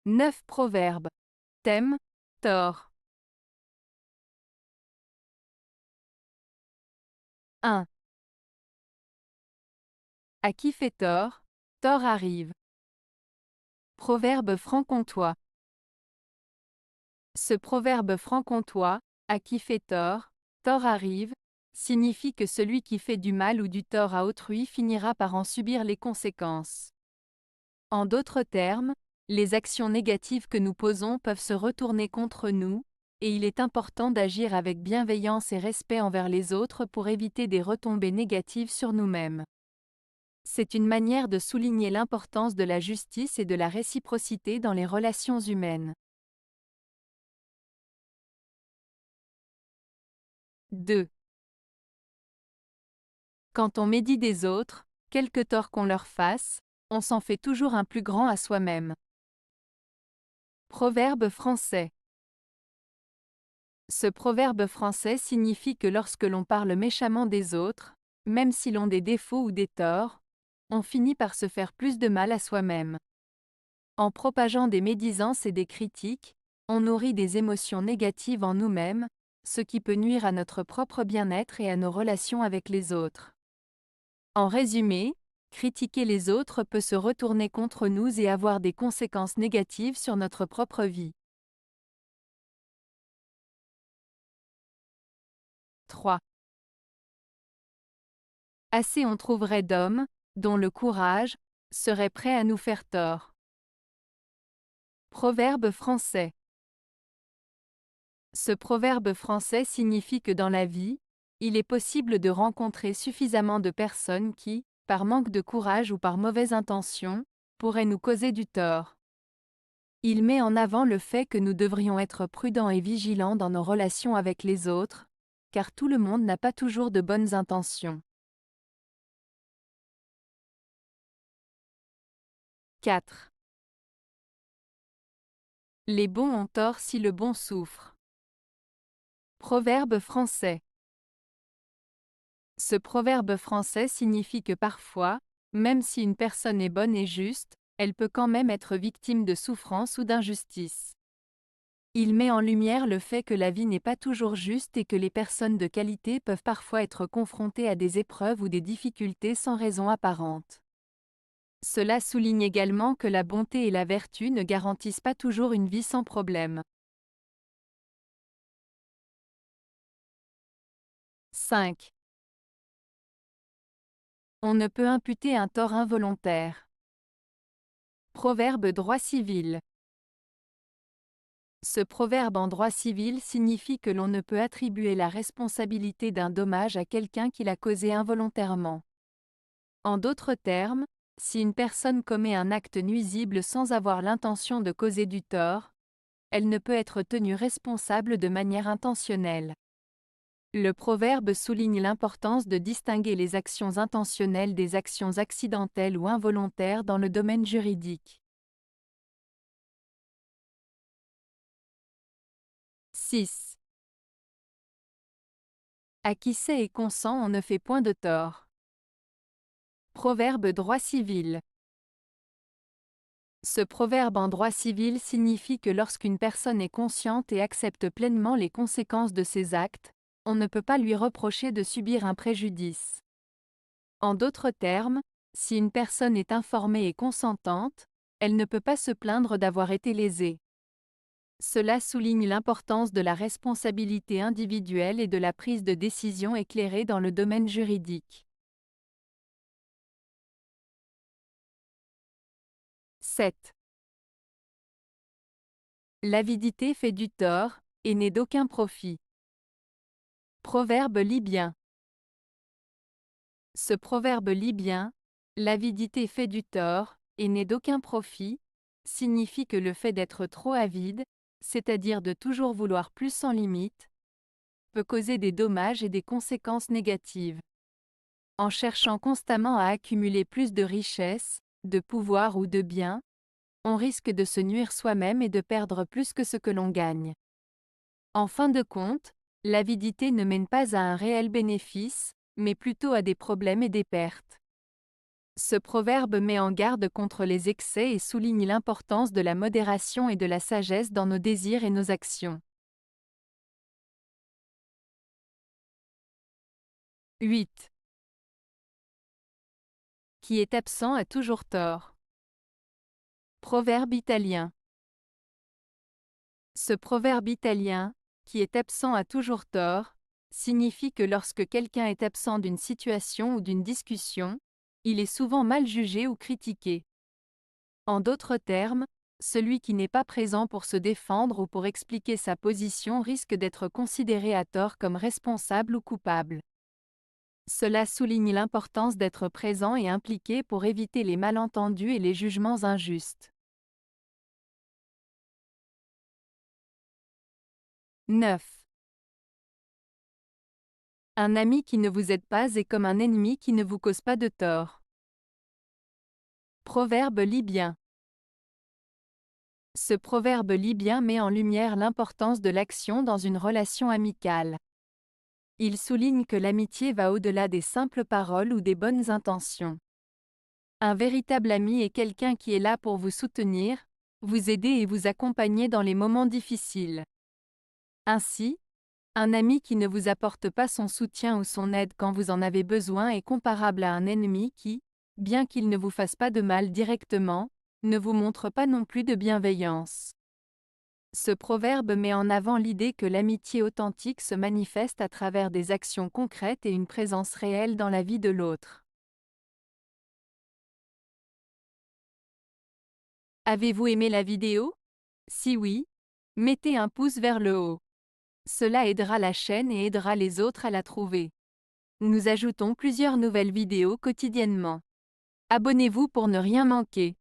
9 proverbes. Thème, tort. 1. À qui fait tort, tort arrive. Proverbe franc-comtois. Ce proverbe franc-comtois, à qui fait tort, tort arrive, signifie que celui qui fait du mal ou du tort à autrui finira par en subir les conséquences. En d'autres termes, les actions négatives que nous posons peuvent se retourner contre nous, et il est important d'agir avec bienveillance et respect envers les autres pour éviter des retombées négatives sur nous-mêmes. C'est une manière de souligner l'importance de la justice et de la réciprocité dans les relations humaines. 2. Quand on médit des autres, quelque tort qu'on leur fasse, on s'en fait toujours un plus grand à soi-même. Proverbe français. Ce proverbe français signifie que lorsque l'on parle méchamment des autres, même s'ils ont des défauts ou des torts, on finit par se faire plus de mal à soi-même. En propageant des médisances et des critiques, on nourrit des émotions négatives en nous-mêmes, ce qui peut nuire à notre propre bien-être et à nos relations avec les autres. En résumé, critiquer les autres peut se retourner contre nous et avoir des conséquences négatives sur notre propre vie. 3. Assez on trouverait d'hommes, dont le courage serait prêt à nous faire tort. Proverbe français. Ce proverbe français signifie que dans la vie, il est possible de rencontrer suffisamment de personnes qui, par manque de courage ou par mauvaise intention, pourraient nous causer du tort. Il met en avant le fait que nous devrions être prudents et vigilants dans nos relations avec les autres, car tout le monde n'a pas toujours de bonnes intentions. 4. Les bons ont tort si le bon souffre. Proverbe français. Ce proverbe français signifie que parfois, même si une personne est bonne et juste, elle peut quand même être victime de souffrance ou d'injustice. Il met en lumière le fait que la vie n'est pas toujours juste et que les personnes de qualité peuvent parfois être confrontées à des épreuves ou des difficultés sans raison apparente. Cela souligne également que la bonté et la vertu ne garantissent pas toujours une vie sans problème. 5. On ne peut imputer un tort involontaire. Proverbe droit civil. Ce proverbe en droit civil signifie que l'on ne peut attribuer la responsabilité d'un dommage à quelqu'un qui l'a causé involontairement. En d'autres termes, si une personne commet un acte nuisible sans avoir l'intention de causer du tort, elle ne peut être tenue responsable de manière intentionnelle. Le proverbe souligne l'importance de distinguer les actions intentionnelles des actions accidentelles ou involontaires dans le domaine juridique. 6. À qui sait et consent on ne fait point de tort. Proverbe droit civil. Ce proverbe en droit civil signifie que lorsqu'une personne est consciente et accepte pleinement les conséquences de ses actes, on ne peut pas lui reprocher de subir un préjudice. En d'autres termes, si une personne est informée et consentante, elle ne peut pas se plaindre d'avoir été lésée. Cela souligne l'importance de la responsabilité individuelle et de la prise de décision éclairée dans le domaine juridique. 7. L'avidité fait du tort, et n'est d'aucun profit. Proverbe libyen. Ce proverbe libyen, l'avidité fait du tort, et n'est d'aucun profit, signifie que le fait d'être trop avide, c'est-à-dire de toujours vouloir plus sans limite, peut causer des dommages et des conséquences négatives. En cherchant constamment à accumuler plus de richesses, de pouvoir ou de biens, on risque de se nuire soi-même et de perdre plus que ce que l'on gagne. En fin de compte, l'avidité ne mène pas à un réel bénéfice, mais plutôt à des problèmes et des pertes. Ce proverbe met en garde contre les excès et souligne l'importance de la modération et de la sagesse dans nos désirs et nos actions. 8. Qui est absent a toujours tort. Proverbe italien. Ce proverbe italien, qui est absent a toujours tort, signifie que lorsque quelqu'un est absent d'une situation ou d'une discussion, il est souvent mal jugé ou critiqué. En d'autres termes, celui qui n'est pas présent pour se défendre ou pour expliquer sa position risque d'être considéré à tort comme responsable ou coupable. Cela souligne l'importance d'être présent et impliqué pour éviter les malentendus et les jugements injustes. 9. Un ami qui ne vous aide pas est comme un ennemi qui ne vous cause pas de tort. Proverbe libyen. Ce proverbe libyen met en lumière l'importance de l'action dans une relation amicale. Il souligne que l'amitié va au-delà des simples paroles ou des bonnes intentions. Un véritable ami est quelqu'un qui est là pour vous soutenir, vous aider et vous accompagner dans les moments difficiles. Ainsi, un ami qui ne vous apporte pas son soutien ou son aide quand vous en avez besoin est comparable à un ennemi qui, bien qu'il ne vous fasse pas de mal directement, ne vous montre pas non plus de bienveillance. Ce proverbe met en avant l'idée que l'amitié authentique se manifeste à travers des actions concrètes et une présence réelle dans la vie de l'autre. Avez-vous aimé la vidéo? Si oui, mettez un pouce vers le haut. Cela aidera la chaîne et aidera les autres à la trouver. Nous ajoutons plusieurs nouvelles vidéos quotidiennement. Abonnez-vous pour ne rien manquer.